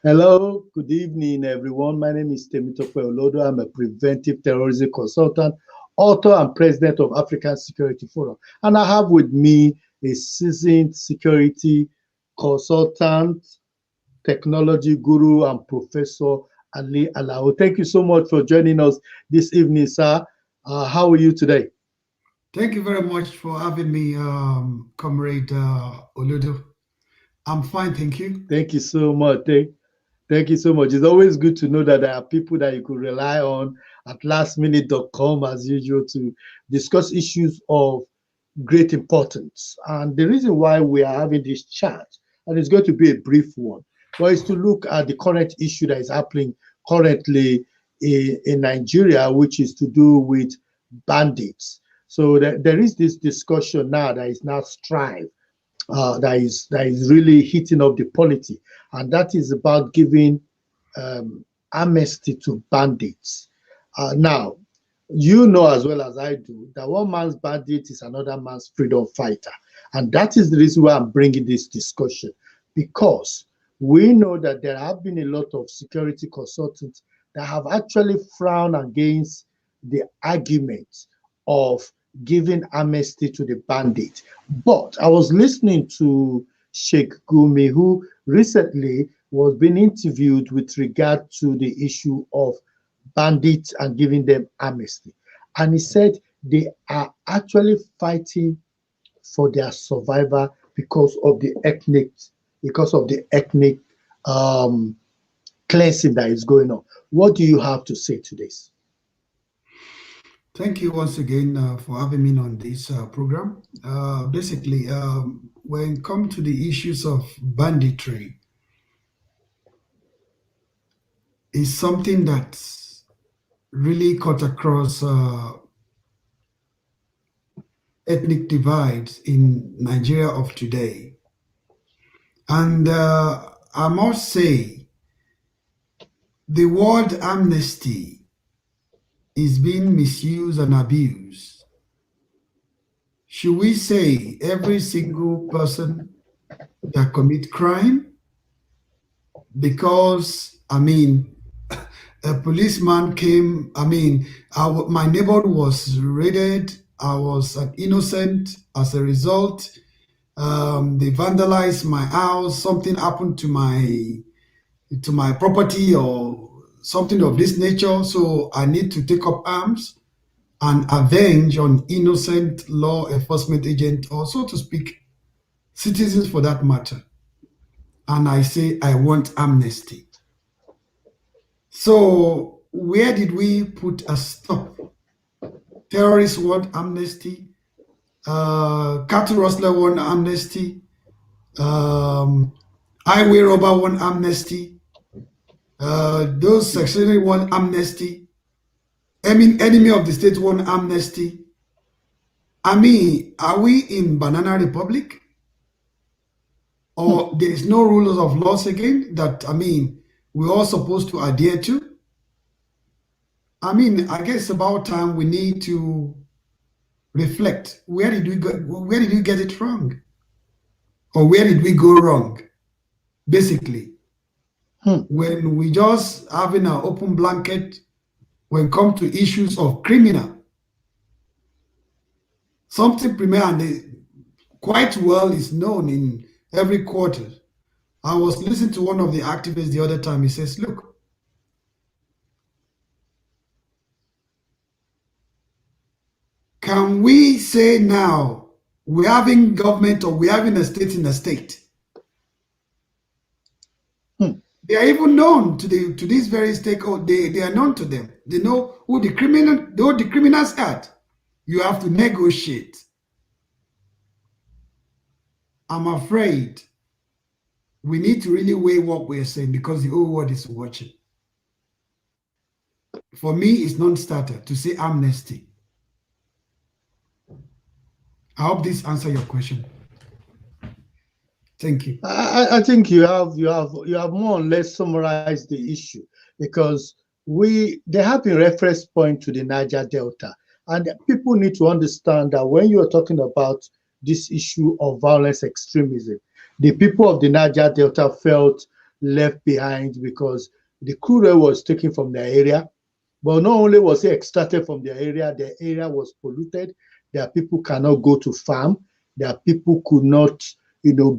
Hello, good evening, everyone. My name is Temitope Olodo. I'm a preventive terrorism consultant, author, and president of African Security Forum. And I have with me a seasoned security consultant, technology guru, and Professor Ali Alao. Thank you so much for joining us this evening, sir. How are you today? Thank you very much for having me, Comrade Oludo. I'm fine, thank you. Thank you so much. Thank you so much. It's always good to know that there are people that you could rely on at lastminute.com as usual to discuss issues of great importance. And the reason why we are having this chat, and it's going to be a brief one, but is to look at the current issue that is happening currently in Nigeria, which is to do with bandits. So there is this discussion now that is now strive that is really heating up the polity, and that is about giving amnesty to bandits. Now, you know as well as I do that one man's bandit is another man's freedom fighter, and that is the reason why I'm bringing this discussion, because we know that there have been a lot of security consultants that have actually frowned against the argument of giving amnesty to the bandit. But I was listening to Sheikh Gumi, who recently was being interviewed with regard to the issue of bandits and giving them amnesty. And he said they are actually fighting for their survival because of the ethnic cleansing that is going on. What do you have to say to this? Thank you once again for having me on this program. Basically, when it comes to the issues of banditry, is something that's really cut across ethnic divides in Nigeria of today. And I must say, the word amnesty is being misused and abused. Should we say every single person that commit crime? Because, I mean, a policeman came, my neighborhood was raided, I was an innocent. As a result, they vandalized my house, something happened to my property or something of this nature, so I need to take up arms and avenge on innocent law enforcement agent, or so to speak, citizens for that matter. And I say I want amnesty. So where did we put a stop? Terrorists want amnesty. Cattle rustler want amnesty. Highway robber want amnesty. Those sexually want amnesty. I mean, enemy of the state want amnesty. I mean, are we in Banana Republic? Or there is no rules of laws again that, I mean, we're all supposed to adhere to? I mean, I guess about time we need to reflect. Where did we get it wrong? Or where did we go wrong? Basically, when we just having an open blanket when it comes to issues of criminal, something premier and quite well is known in every quarter. I was listening to one of the activists the other time. He says, look, can we say now we're having government or we're having a state in a state? They are even known to these very stakeholders. They are known to them. They know who the criminals are. You have to negotiate. I'm afraid we need to really weigh what we're saying because the whole world is watching. For me, it's non-starter to say amnesty. I hope this answers your question. Thank you. I think you have more or less summarized the issue, because there have been reference point to the Niger Delta, and people need to understand that when you are talking about this issue of violence extremism, the people of the Niger Delta felt left behind because the crude oil was taken from their area. But not only was it extracted from their area was polluted. Their people cannot go to farm. Their people could not,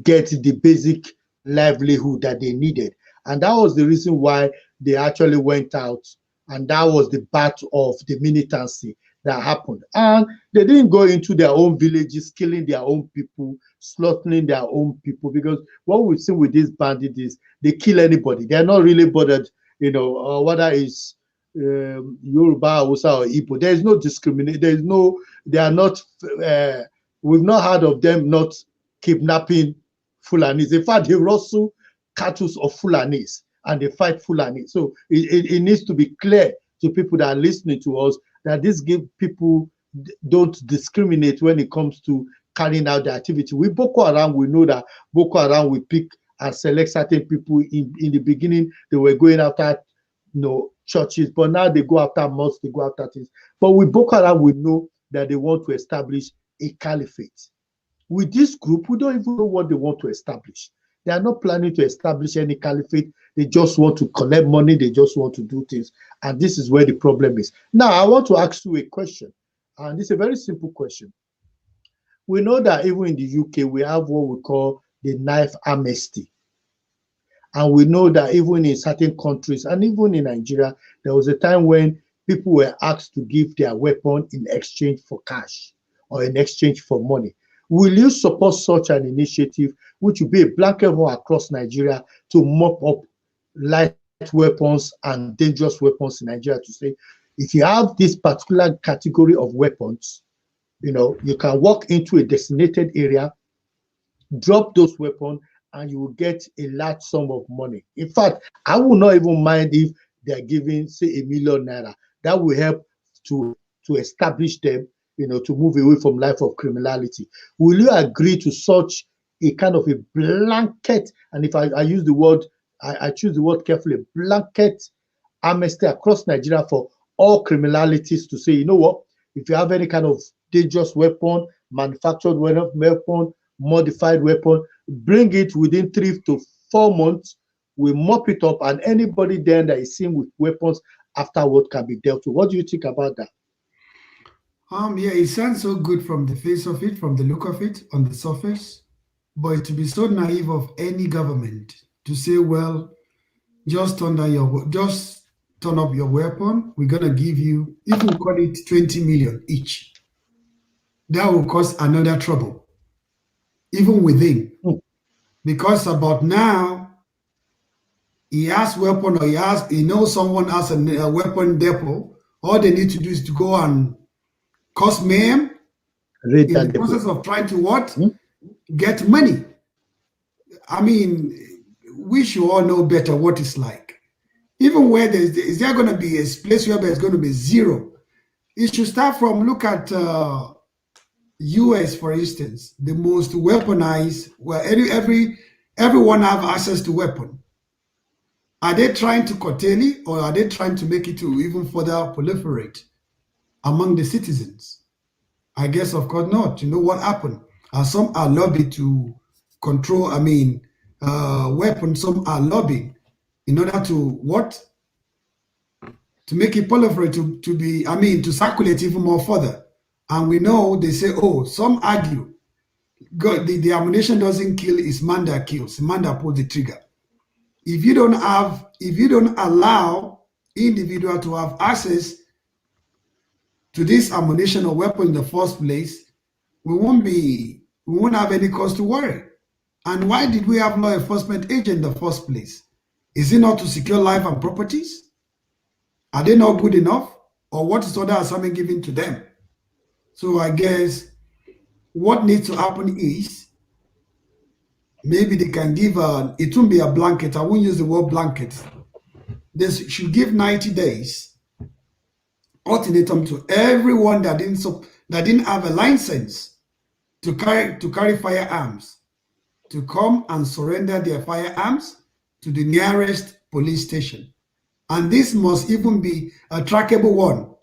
get the basic livelihood that they needed. And that was the reason why they actually went out. And that was the birth of the militancy that happened. And they didn't go into their own villages, killing their own people, slaughtering their own people. Because what we've seen with these bandits is they kill anybody. They're not really bothered, whether it's Yoruba, Hausa, or Igbo. There is no discrimination. There is no, they are not, we've not heard of them not kidnapping Fulanis. In fact, they rustle cattle of Fulanis and they fight Fulani. So it needs to be clear to people that are listening to us that these people don't discriminate when it comes to carrying out the activity. With Boko Haram, we know that Boko Haram will pick and select certain people. In the beginning, they were going after churches, but now they go after mosques, they go after things. But with Boko Haram, we know that they want to establish a caliphate. With this group, we don't even know what they want to establish. They are not planning to establish any caliphate. They just want to collect money. They just want to do things. And this is where the problem is. Now, I want to ask you a question. And it's a very simple question. We know that even in the UK, we have what we call the knife amnesty. And we know that even in certain countries, and even in Nigeria, there was a time when people were asked to give their weapon in exchange for cash or in exchange for money. Will you support such an initiative, which will be a blanket war across Nigeria to mop up light weapons and dangerous weapons in Nigeria, to say, if you have this particular category of weapons, you can walk into a designated area, drop those weapons, and you will get a large sum of money. In fact, I will not even mind if they're giving, say, ₦1 million. That will help to establish them, to move away from life of criminality. Will you agree to such a kind of a blanket, and if I use the word, I choose the word carefully, blanket amnesty across Nigeria for all criminalities, to say, you know what, if you have any kind of dangerous weapon, manufactured weapon, modified weapon, bring it within 3 to 4 months, we mop it up, and anybody then that is seen with weapons afterward can be dealt with. What do you think about that? Yeah, it sounds so good from the face of it, from the look of it, on the surface. But to be so naive of any government to say, well, just turn up your weapon. We're gonna give you, if we call it 20 million each, that will cause another trouble, even within. Because about now, he has weapon, or he knows someone has a weapon depot. All they need to do is to go and cause mayhem in the process of trying to what? Get money. I mean, we should all know better what it's like. Even where is there going to be a place where there's going to be zero? It should start from, look at US, for instance, the most weaponized, where everyone have access to weapon. Are they trying to curtail it, or are they trying to make it to even further proliferate among the citizens? I guess, of course, not. You know what happened? Some are lobbied to control, weapons. Some are lobbying in order to what? To make it proliferate, to circulate even more further. And we know, they say, some argue, God, the ammunition doesn't kill, it's man that kills, man that pulls the trigger. If you don't allow individual to have access to this ammunition or weapon in the first place, we won't have any cause to worry. And why did we have law enforcement agents in the first place? Is it not to secure life and properties? Are they not good enough? Or what is other assignment given to them? So I guess what needs to happen is, maybe they can give it won't be a blanket. I won't use the word blanket. They should give 90 days ultimatum to everyone that didn't have a license to carry firearms, to come and surrender their firearms to the nearest police station. And this must even be a trackable one,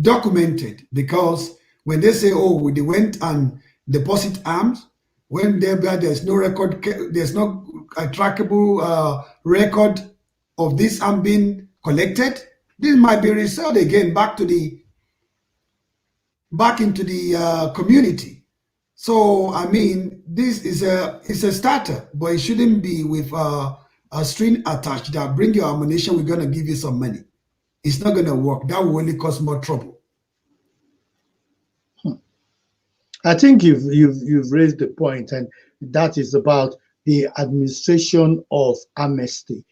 documented, because when they say, they went and deposit arms, when there's no record, there's no trackable record of this arm being collected, this might be resold again back into the community. So I mean, this is a starter, but it shouldn't be with a string attached that bring your ammunition. We're gonna give you some money. It's not gonna work. That will only cause more trouble. I think you've raised the point, and that is about the administration of amnesty.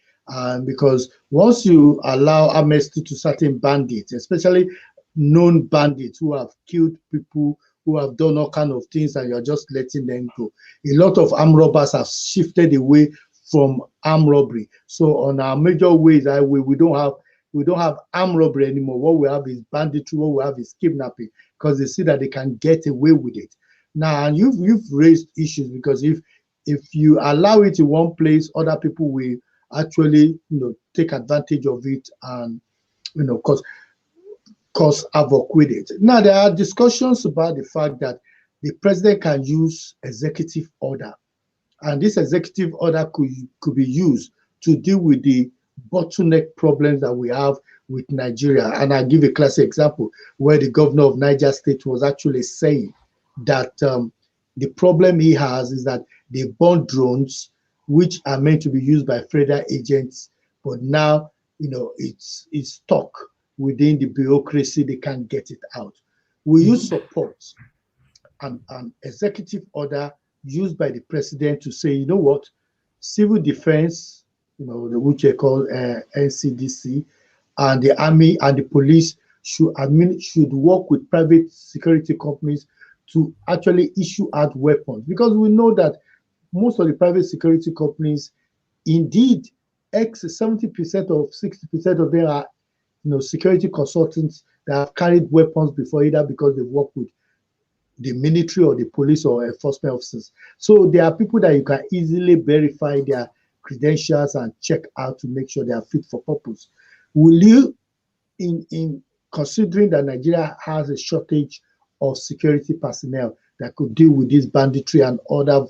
Because once you allow amnesty to certain bandits, especially known bandits who have killed people, who have done all kind of things, and you're just letting them go, a lot of armed robbers have shifted away from armed robbery. So on our major ways, we don't have armed robbery anymore. What we have is banditry. What we have is kidnapping, because they see that they can get away with it. Now, and you've raised issues, because if you allow it in one place, other people will actually take advantage of it, and cause havoc with it. Now, there are discussions about the fact that the president can use executive order, and this executive order could be used to deal with the bottleneck problems that we have with Nigeria. And I'll give a classic example where the governor of Niger State was actually saying that the problem he has is that they burn drones which are meant to be used by federal agents, but now it's stuck within the bureaucracy. They can't get it out. Will you support an executive order used by the president to say, you know what, civil defense, which they call NCDC, and the army and the police should work with private security companies to actually issue out weapons? Because we know that most of the private security companies, indeed, 70% or 60% of them are security consultants that have carried weapons before, either because they've worked with the military or the police or enforcement officers. So there are people that you can easily verify their credentials and check out to make sure they are fit for purpose. Will you, in considering that Nigeria has a shortage of security personnel that could deal with this banditry and other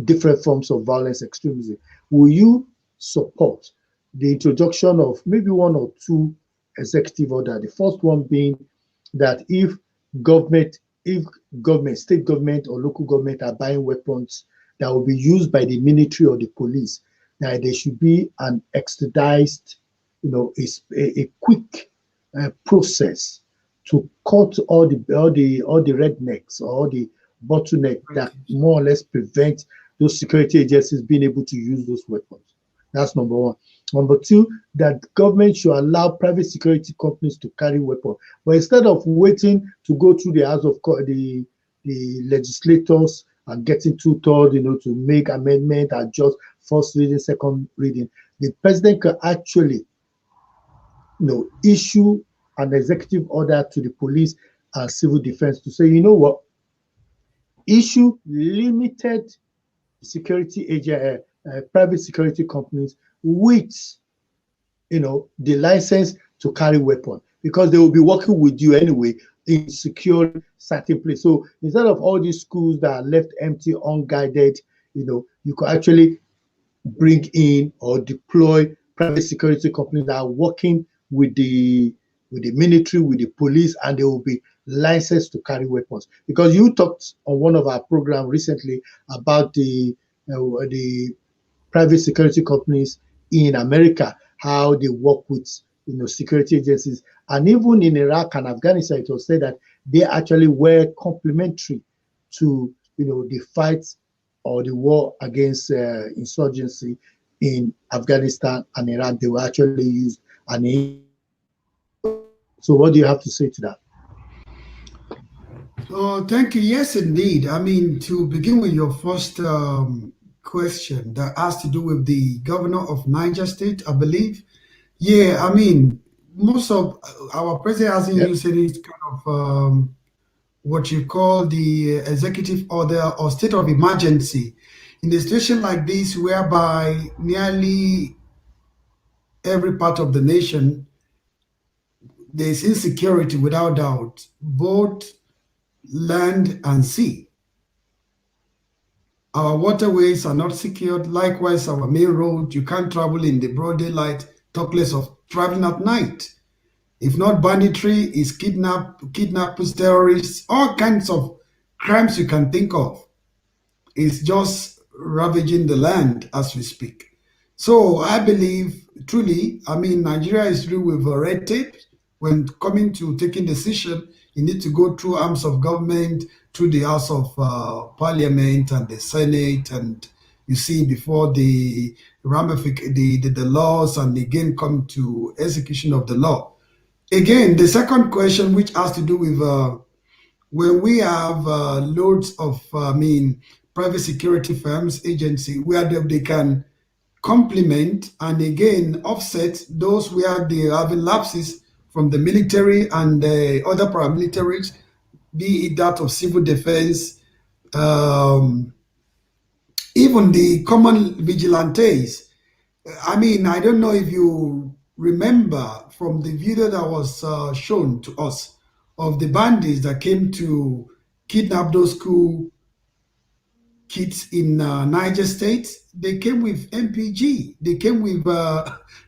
different forms of violence extremism, will you support the introduction of maybe one or two executive order? The first one being that if government, state government or local government are buying weapons that will be used by the military or the police, that there should be an extradited, a quick process to cut all the rednecks or all the bottleneck that more or less prevent those security agencies being able to use those weapons. That's number one. Number two, that government should allow private security companies to carry weapons. But instead of waiting to go through the house of the legislators and getting two-thirds, to make amendment, adjust first reading, second reading, the president can actually, issue an executive order to the police and civil defense to say, you know what, issue limited security agent, private security companies with the license to carry weapon, because they will be working with you anyway in securing certain place. So instead of all these schools that are left empty, unguided, you could actually bring in or deploy private security companies that are working with the military, with the police, and they will be licensed to carry weapons. Because you talked on one of our programs recently about the private security companies in America, how they work with security agencies, and even in Iraq and Afghanistan, it was said that they actually were complementary to the fight or the war against insurgency in Afghanistan and Iraq. They were actually used and so what do you have to say to that? Oh, thank you. Yes, indeed. I mean, to begin with your first question that has to do with the governor of Niger State, I believe. Yeah, I mean, most of our president hasn't Yep. used any kind of what you call the executive order or state of emergency in a situation like this, whereby nearly every part of the nation there's insecurity without doubt, both land and sea. Our waterways are not secured. Likewise, our main road, you can't travel in the broad daylight, talk less of traveling at night. If not banditry, is kidnappers, terrorists, all kinds of crimes you can think of. It's just ravaging the land as we speak. So I believe truly, I mean, Nigeria is through with red tape. When coming to taking decision, you need to go through arms of government, through the House of Parliament and the Senate, and you see before the the laws and again come to execution of the law. Again, the second question, which has to do with when we have loads of, private security firms, agency, where they can complement and again offset those where they are having lapses from the military and the other paramilitaries, be it that of civil defense, um, even the common vigilantes. I mean, I don't know if you remember from the video that was shown to us of the bandits that came to kidnap those school kids in Niger State. They came with MPG. They came with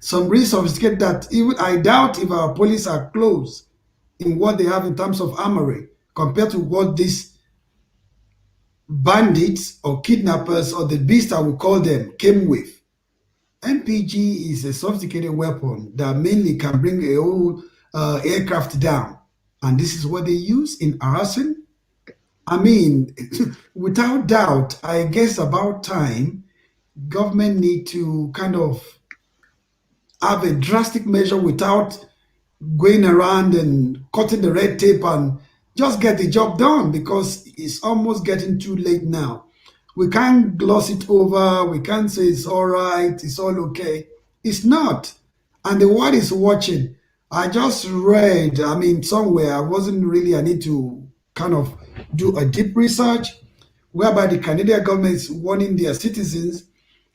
some really sophisticated that even I doubt if our police are close in what they have in terms of armory compared to what these bandits or kidnappers or the beast I would call them came with. MPG is a sophisticated weapon that mainly can bring a whole aircraft down. And this is what they use in harassing. I mean, without doubt, I guess about time government need to kind of have a drastic measure without going around and cutting the red tape and just get the job done because it's almost getting too late now. We can't gloss it over. We can't say it's all right, it's all okay. It's not. And the world is watching. I just read, I mean, somewhere, I wasn't really, I need to kind of do a deep research whereby the Canadian government is warning their citizens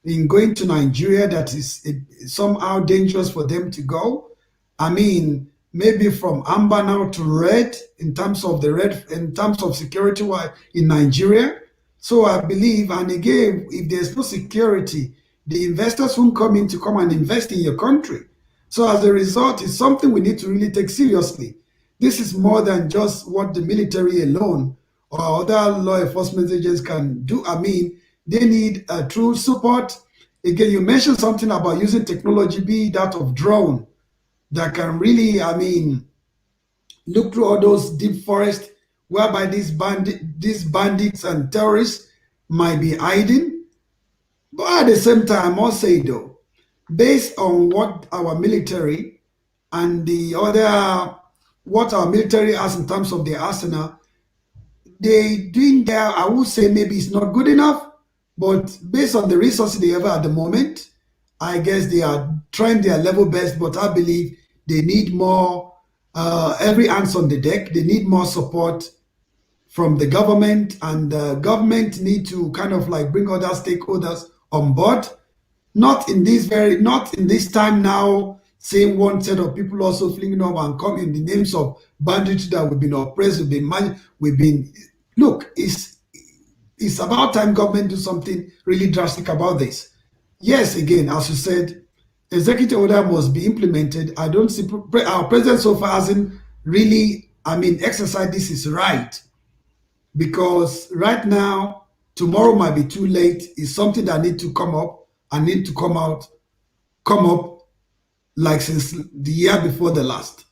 in going to Nigeria that is somehow dangerous for them to go. I mean, maybe from amber now to red in terms of the red, in terms of security in Nigeria. So I believe, and again, if there's no security, the investors won't come in to come and invest in your country. So as a result, it's something we need to really take seriously. This is more than just what the military alone or other law enforcement agents can do. I mean, they need a true support. Again, you mentioned something about using technology, be that of drone, that can really, I mean, look through all those deep forests whereby these bandits and terrorists might be hiding. But at the same time, I must say though, based on what our military and the other, what our military has in terms of their arsenal, they doing their, I would say maybe it's not good enough, but based on the resources they have at the moment, I guess they are trying their level best, but I believe they need more, every hands on the deck. They need more support from the government, and the government need to kind of like bring other stakeholders on board. Not in this time now, saying one set of people also flinging up and coming in the names of banditry that we've been oppressed, we've been, look, it's about time government do something really drastic about this. Yes, again, as you said, executive order must be implemented. I don't see our president so far hasn't really, I mean, exercised this is right, because right now, tomorrow might be too late. It's something that need to come up and need to come up like since the year before the last.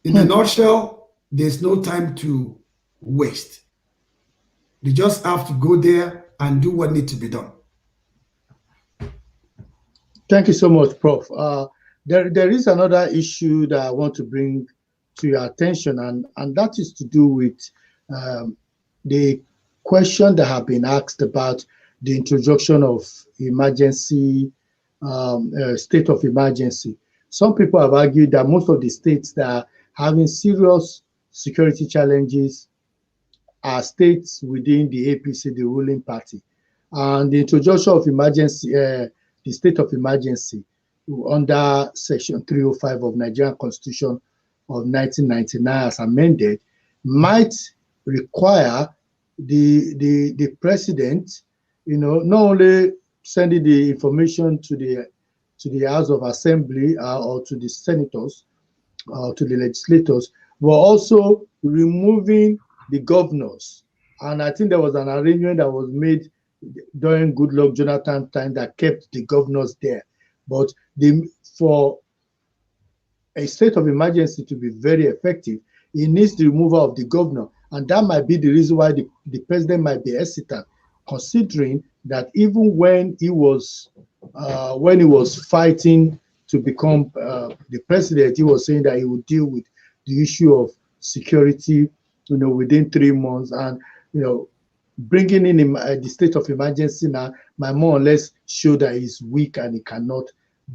In a nutshell, there's no time to waste. They just have to go there and do what needs to be done. Thank you so much, Prof. There is another issue that I want to bring to your attention, and that is to do with the question that have been asked about the introduction of emergency, state of emergency. Some people have argued that most of the states that are having serious security challenges are states within the APC, the ruling party. And the introduction of emergency, the state of emergency under Section 305 of Nigerian Constitution of 1999 as amended might require the president, not only sending the information to the House of Assembly or to the senators or to the legislators, but also removing the governors. And I think there was an arrangement that was made during Goodluck Jonathan time that kept the governors there. But for a state of emergency to be very effective, it needs the removal of the governor. And that might be the reason why the president might be hesitant, considering that even when he was fighting to become the president, he was saying that he would deal with the issue of security, within 3 months. And bringing in the state of emergency now might more or less show that he's weak and he cannot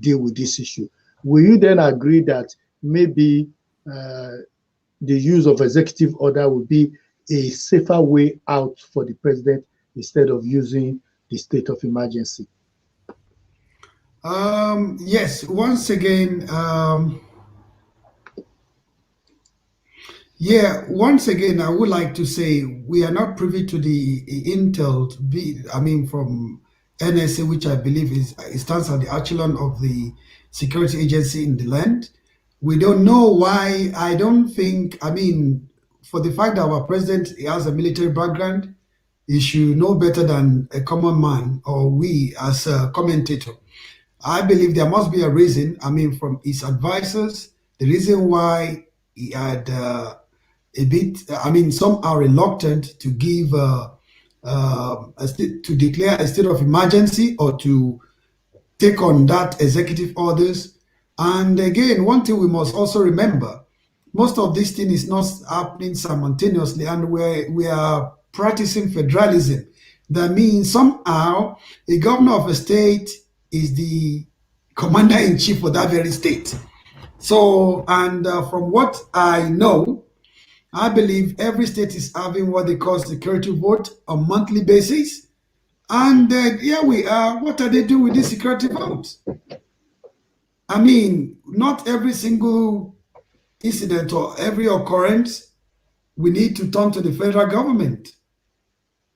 deal with this issue. Will you then agree that maybe the use of executive order would be a safer way out for the president instead of using the state of emergency? Yes, once again, once again, I would like to say we are not privy to the intel, from NSA, which I believe it stands at the echelon of the security agency in the land. We don't know why. I don't think, for the fact that our president has a military background, he should know better than a common man or we as a commentator. I believe there must be a reason, from his advisors, the reason why he had some are reluctant to give to declare a state of emergency or to take on that executive orders. And again, one thing we must also remember, most of this thing is not happening simultaneously, and we are practicing federalism. That means somehow a governor of a state is the commander-in-chief for that very state. So, and from what I know, I believe every state is having what they call security vote on monthly basis. And here we are. What are they doing with these security votes? Not every single incident or every occurrence we need to turn to the federal government.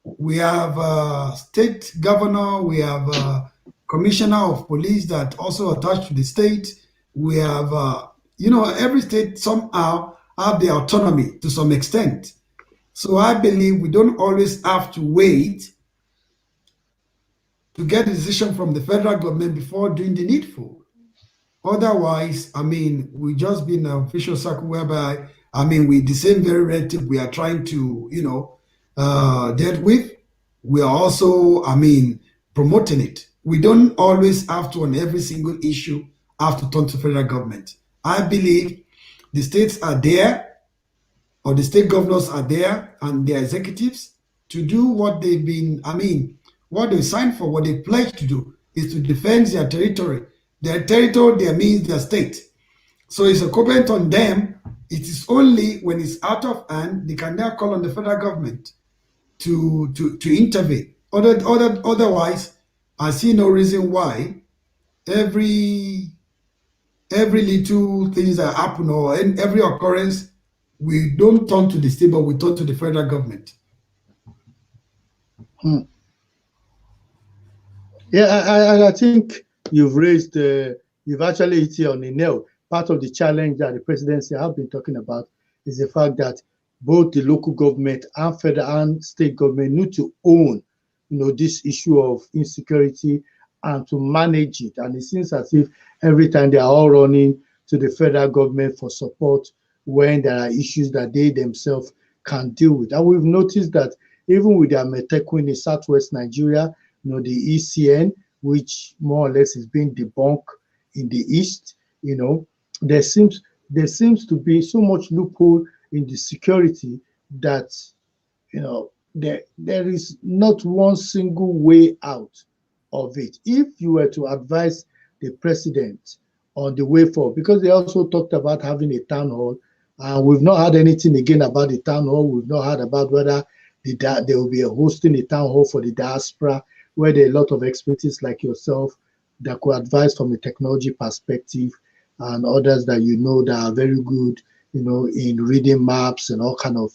We have a state governor, we have a commissioner of police that also attached to the state. We have, every state somehow have the autonomy to some extent. So I believe we don't always have to wait to get a decision from the federal government before doing the needful. Otherwise, we just be in an official circle whereby, with the same very relative we are trying to, deal with, we are also, promoting it. We don't always have to, on every single issue, have to turn to federal government. I believe the states are there, or the state governors are there, and their executives to do what they've been, what they signed for, what they pledged to do, is to defend their territory. Their territory, there means their state. So it's incumbent on them. It is only when it's out of hand, they can now call on the federal government to intervene. Otherwise, I see no reason why every little things that happen or every occurrence, we don't turn to the state, but we turn to the federal government. Yeah, I think you've actually hit it on the nail. Part of the challenge that the presidency have been talking about is the fact that both the local government and federal and state government need to own, this issue of insecurity and to manage it. And it seems as if every time they are all running to the federal government for support when there are issues that they themselves can deal with. And we've noticed that even with the Ametekun in southwest Nigeria, the ECN, which more or less is being debunked in the east, there seems to be so much loophole in the security that there is not one single way out of it. If you were to advise the president on the way forward, because they also talked about having a town hall, and we've not heard anything again about the town hall. We've not heard about whether they will be hosting a town hall for the diaspora, where there are a lot of expertise like yourself that could advise from a technology perspective, and others that that are very good, in reading maps and all kind of,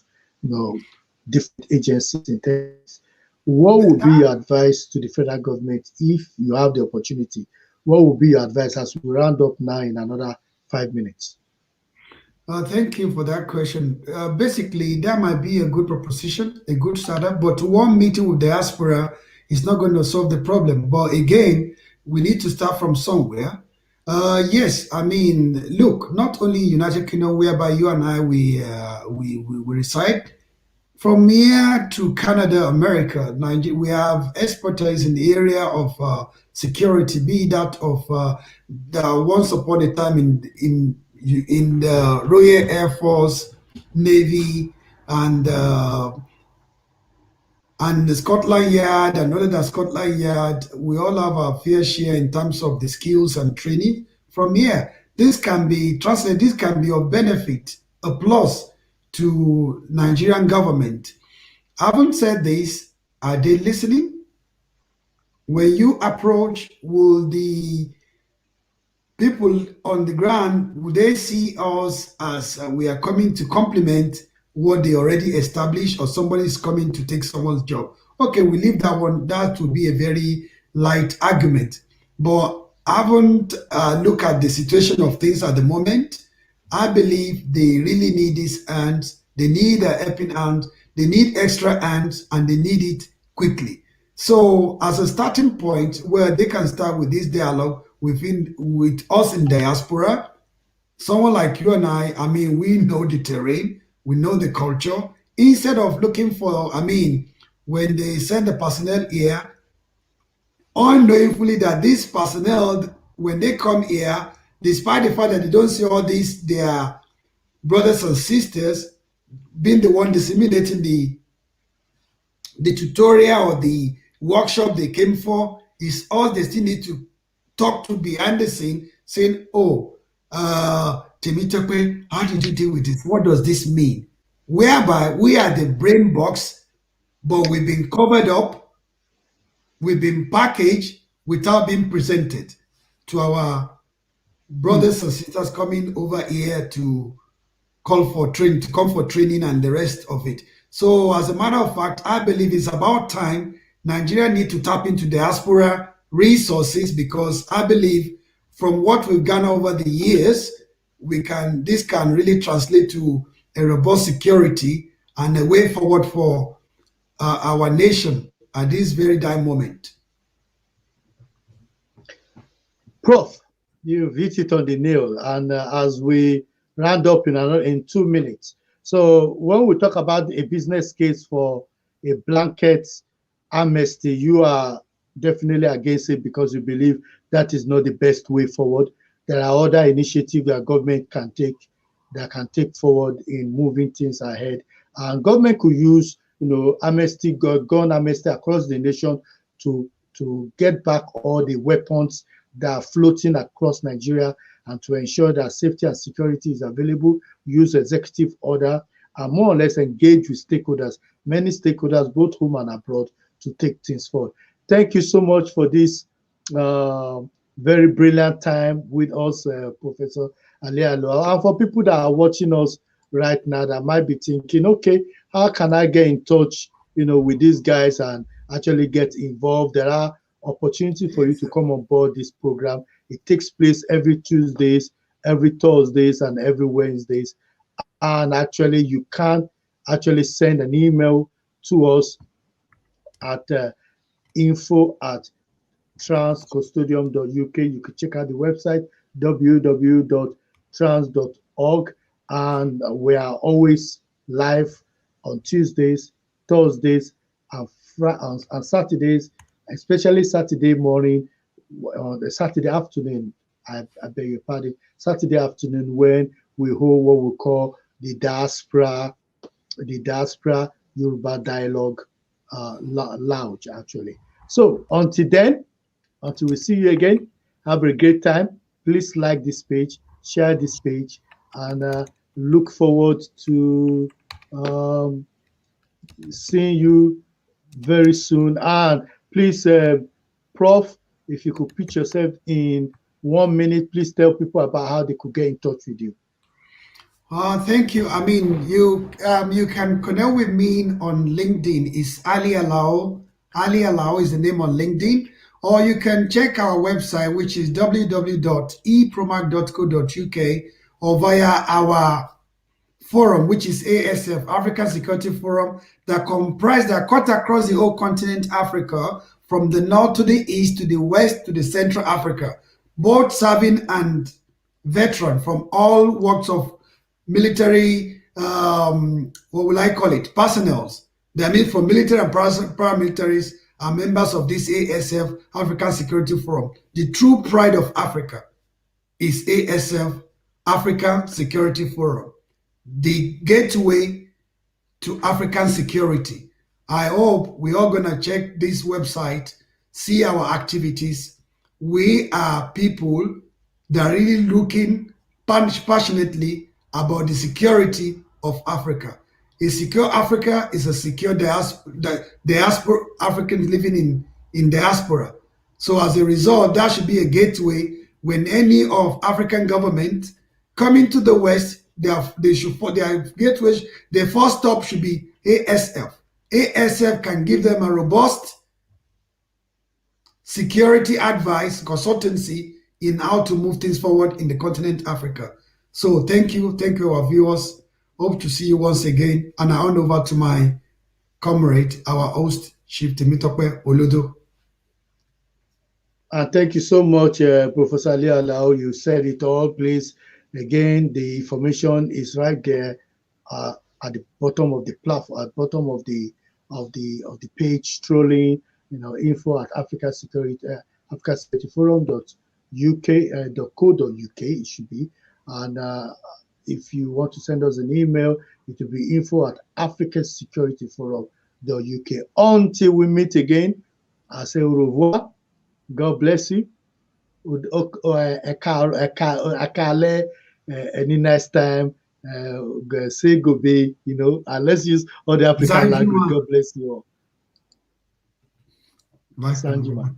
different agencies, intelligence. What would be your advice to the federal government if you have the opportunity? What would be your advice as we round up now in another 5 minutes? Thank you for that question. Basically, that might be a good proposition, a good startup, but one meeting with diaspora is not going to solve the problem. But again, we need to start from somewhere. Yes, I mean, look, not only United Kingdom, whereby you and I we reside, from here to Canada, America, Nigeria, we have expertise in the area of security, be that of once upon a time in the Royal Air Force, Navy, and the Scotland Yard, and other than Scotland Yard, we all have our fair share in terms of the skills and training. From here, this can be translated, this can be of benefit, a plus to Nigerian government. Having said this, are they listening? When you approach, will the people on the ground, will they see us as we are coming to complement what they already established, or somebody is coming to take someone's job? Okay, we leave that one. That would be a very light argument. But I haven't looked at the situation of things at the moment. I believe they really need these hands. They need a helping hand. They need extra hands, and they need it quickly. So, as a starting point where they can start with this dialogue with us in diaspora, someone like you and I mean, we know the terrain, we know the culture. Instead of looking for, I mean, when they send the personnel here, unknowing fully that this personnel, when they come here, despite the fact that they don't see all these, their brothers and sisters being the one disseminating the tutorial or the workshop they came for, is us they still need to talk to behind the scene, saying, oh, Temitope, how did you deal with this? What does this mean? Whereby we are the brain box, but we've been covered up, we've been packaged without being presented to our brothers and sisters coming over here to come for training and the rest of it. So, as a matter of fact, I believe it's about time Nigeria need to tap into diaspora resources, because I believe from what we've done over the years, this can really translate to a robust security and a way forward for our nation at this very time moment. Prof, you've hit it on the nail. And as we round up in 2 minutes, so when we talk about a business case for a blanket amnesty, you are definitely against it because you believe that is not the best way forward. There are other initiatives that government can take forward in moving things ahead. And government could use, amnesty, gun amnesty across the nation to get back all the weapons that are floating across Nigeria, and to ensure that safety and security is available, use executive order, and more or less engage with stakeholders, many stakeholders, both home and abroad, to take things forward. Thank you so much for this very brilliant time with us, Professor Alialo. And for people that are watching us right now that might be thinking, okay, how can I get in touch, with these guys and actually get involved? There are opportunities for you to come on board this program. It takes place every Tuesdays, every Thursdays, and every Wednesdays. And actually, you can actually send an email to us at info@transcustodium.uk. You can check out the website www.trans.org, and we are always live on Tuesdays, Thursdays, and Saturdays, especially Saturday morning, the Saturday afternoon. I beg your pardon. Saturday afternoon, when we hold what we call the diaspora Yoruba dialogue lounge, actually. So until then, until we see you again, have a great time. Please like this page, share this page, and look forward to seeing you very soon. And please, Prof, if you could pitch yourself in 1 minute, please tell people about how they could get in touch with you. Thank you. I mean, you can connect with me on LinkedIn. It's Ali Alao. Ali Alao is the name on LinkedIn. Or you can check our website, which is www.epromac.co.uk, or via our forum, which is ASF, African Security Forum, that cut across the whole continent Africa, from the north to the east to the west to the central Africa, both serving and veteran from all walks of military, what will I call it, personnels. They mean from military and paramilitaries are members of this ASF, African Security Forum. The true pride of Africa is ASF, African Security Forum, the gateway to African security. I hope we are going to check this website, see our activities. We are people that are really looking passionately about the security of Africa. A secure Africa is a secure diaspora Africans living in diaspora. So as a result, that should be a gateway when any of African government coming to the West, they should, for their gateways, their first stop should be ASF. ASF can give them a robust security advice, consultancy in how to move things forward in the continent Africa. So thank you, our viewers. Hope to see you once again. And I hand over to my comrade, our host, Chief Temitope Olodo. Thank you so much, Professor Ali Alao. You said it all. Please, again, the information is right there at the bottom of the platform, at the bottom of the page. Strolling, info at Africa Security Forum.uk.co.uk. It should be, and if you want to send us an email, it will be info at Africa Security Forum.uk. Until we meet again, I say au revoir. God bless you. Any nice time. Say gobe, and let's use all the African language. God bless you all. Bye. Sanjima.